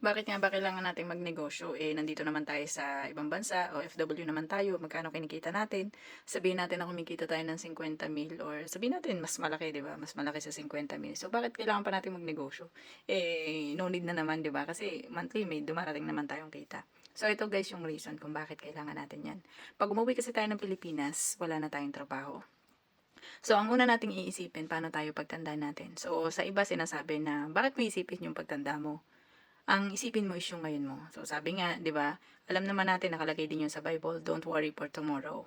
Bakit nga ba kailangan nating magnegosyo? Nandito naman tayo sa ibang bansa, OFW naman tayo, magkano kinikita natin? Sabihin natin na kumikita tayo ng 50,000 or sabihin natin mas malaki, 'di ba? Mas malaki sa 50,000. So, bakit kailangan pa natin magnegosyo? No need na naman, 'di ba? Kasi monthly may dumarating naman tayong kita. So, ito guys yung reason kung bakit kailangan natin yan. Pag umuwi kasi tayo ng Pilipinas, wala na tayong trabaho. So, ang una nating iisipin, paano tayo pagtanda natin? So, sa iba sinasabi na, bakit mo isipin yung pagtanda mo? Ang isipin mo is yung ngayon mo. So, sabi nga, 'di ba? Alam naman natin nakalagay din 'yun sa Bible, don't worry for tomorrow.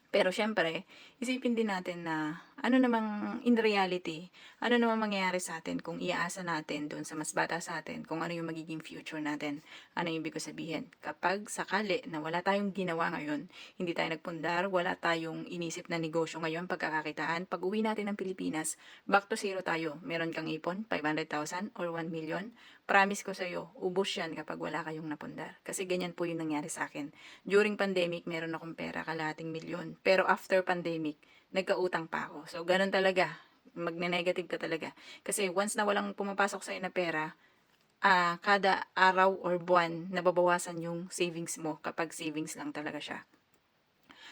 Pero siyempre, isipin din natin na ano namang in reality, ano namang mangyayari sa atin kung iaasa natin doon sa mas bata sa atin, kung ano yung magiging future natin. Ano yung ibig ko sabihin? Kapag sakali na wala tayong ginawa ngayon, hindi tayo nagpundar, wala tayong inisip na negosyo ngayon, pagkakakitaan, pag uwi natin ng Pilipinas, back to zero tayo. Meron kang ipon, 500,000 or 1 million. Promise ko sa'yo, ubos yan kapag wala kayong napundar. Kasi ganyan po yung nangyari sa akin. During pandemic, meron akong pera, kalahating milyon. Pero after pandemic, nagkautang pa ako. So, ganun talaga. Magne-negative ka talaga. Kasi once na walang pumapasok sa'yo na pera, kada araw or buwan, nababawasan yung savings mo kapag savings lang talaga siya.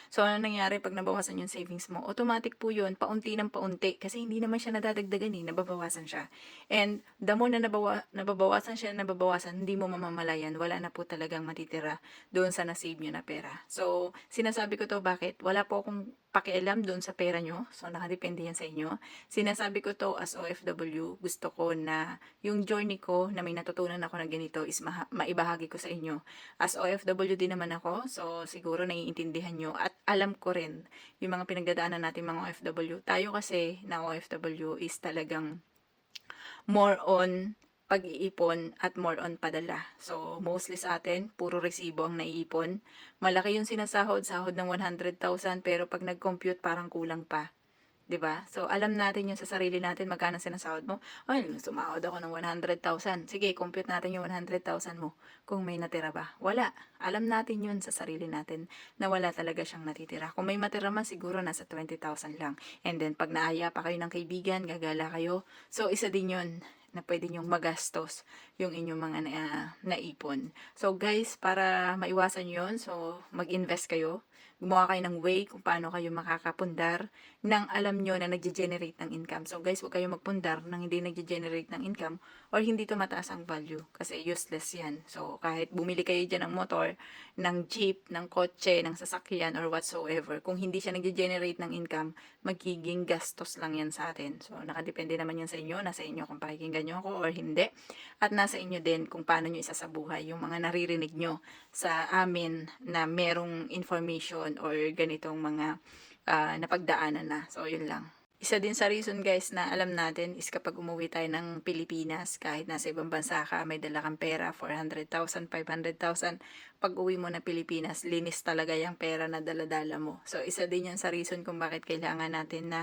So, ano nangyari pag nabawasan yung savings mo? Automatic po yun, paunti ng paunti. Kasi hindi naman siya nadadagdagan nababawasan siya. And the more na nababawasan, hindi mo mamamalayan, wala na po talagang matitira doon sa nasave nyo na pera. So, sinasabi ko to bakit? Wala po akong pakialam doon sa pera nyo. So, nakadepende yan sa inyo. Sinasabi ko to as OFW, gusto ko na yung journey ko na may natutunan ako na ganito is maibahagi ko sa inyo. As OFW din naman ako, so siguro naiintindihan nyo at alam ko rin yung mga pinagdadaanan natin mga OFW. Tayo kasi na OFW is talagang more on pag-iipon at more on padala. So, mostly sa atin, puro resibo ang naiipon. Malaki yung sinasahod, sahod ng 100,000 pero pag nag-compute parang kulang pa. 'Di ba? So, alam natin yun sa sarili natin magkano sinasahod mo. Ay, sumahod ako ng 100,000. Sige, compute natin yung 100,000 mo. Kung may natira ba? Wala. Alam natin yun sa sarili natin na wala talaga siyang natitira. Kung may matira man, siguro nasa 20,000 lang. And then, pag naaya pa kayo ng kaibigan, gagala kayo. So, isa din yun na pwede nyong magastos yung inyong mga naipon. So, guys, para maiwasan yun, so, mag-invest kayo. Gumawa kayo ng way kung paano kayo makakapundar nang alam nyo na nag-generate ng income. So guys, huwag kayo magpundar nang hindi nag-generate ng income or hindi tumataas ang value kasi useless yan. So kahit bumili kayo dyan ng motor, ng jeep, ng kotse, ng sasakyan or whatsoever, kung hindi siya nag-generate ng income, magiging gastos lang yan sa atin. So nakadepende naman yan sa inyo, nasa inyo kung pakikinggan nyo ako or hindi. At nasa inyo din kung paano nyo isasabuhay yung mga naririnig nyo sa amin na merong information or ganitong mga napagdaanan na. So, yun lang. Isa din sa reason guys na alam natin is kapag umuwi tayo ng Pilipinas, kahit nasa ibang bansa ka, may dala kang pera, 400,000, 500,000, pag uwi mo na Pilipinas, linis talaga yung pera na daladala mo. So, isa din yan sa reason kung bakit kailangan natin na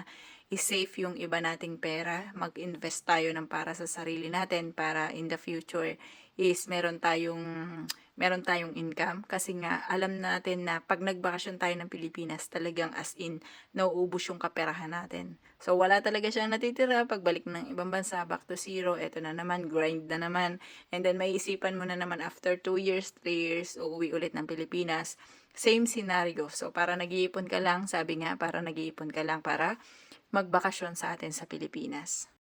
i-save yung iba nating pera, mag-invest tayo ng para sa sarili natin para in the future is meron tayong income kasi nga alam natin na pag nagbakasyon tayo ng Pilipinas talagang as in nauubos yung kaperahan natin. So wala talaga siyang natitira pagbalik ng ibang bansa back to zero, eto na naman grind na naman and then may isipan mo na naman after 2 years, 3 years uuwi ulit ng Pilipinas. Same scenario. So para nag-iipon ka lang, sabi nga para nag-iipon ka lang para magbakasyon sa atin sa Pilipinas.